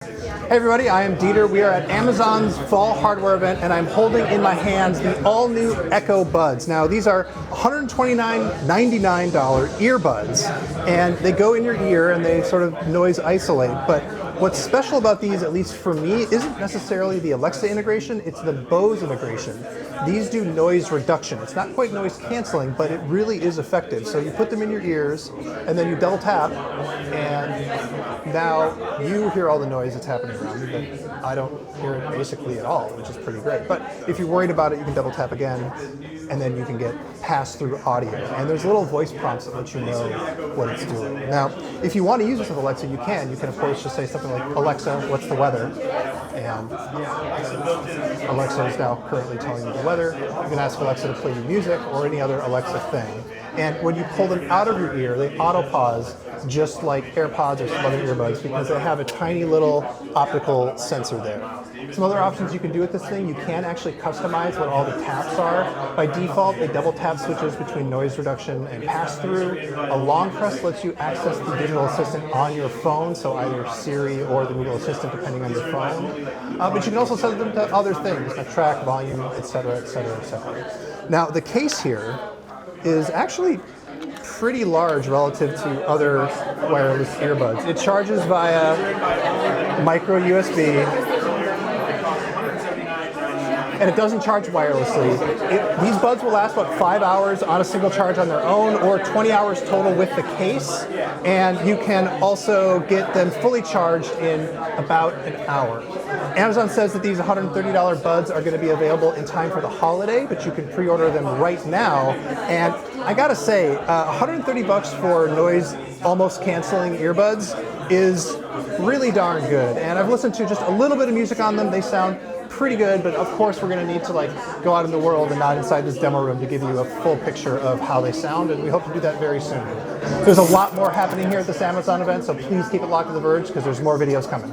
Hey everybody, I am Dieter. We are at Amazon's fall hardware event and I'm holding in my hands the all-new Echo Buds. Now these are $129.99 earbuds and they go in your ear and they sort of noise isolate. But what's special about these, at least for me, isn't necessarily the Alexa integration, it's the Bose integration. These do noise reduction. It's not quite noise canceling, but it really is effective. So you put them in your ears and then you double tap and now you hear all the noise that's happening around you, but I don't hear it basically at all, which is pretty great. But if you're worried about it, you can double tap again, and then you can get pass-through audio. And there's little voice prompts that let you know what it's doing. Now, if you want to use this with Alexa, you can. You can, of course, just say something like, Alexa, what's the weather? And Alexa is now currently telling you the weather. You can ask Alexa to play you music or any other Alexa thing. And when you pull them out of your ear, they auto-pause just like AirPods or some other earbuds because they have a tiny little optical sensor there. Some other options you can do with this thing, you can actually customize what all the taps are. By default, they double tap switches between noise reduction and pass-through. A long press lets you access the digital assistant on your phone, so either Siri or the Google Assistant, depending on your phone. But you can also set them to other things, like track, volume, etc., etc., etc. Now, the case here is actually pretty large relative to other wireless earbuds. It charges via micro USB, and it doesn't charge wirelessly. These buds will last about 5 hours on a single charge on their own, or 20 hours total with the case, and you can also get them fully charged in about an hour. Amazon says that these $130 buds are going to be available in time for the holiday, but you can pre-order them right now. And I gotta say, 130 bucks for noise almost canceling earbuds is really darn good. And I've listened to just a little bit of music on them. They sound pretty good, but of course we're going to need to go out in the world and not inside this demo room to give you a full picture of how they sound, and we hope to do that very soon. There's a lot more happening here at this Amazon event, so please keep it locked to The Verge because there's more videos coming.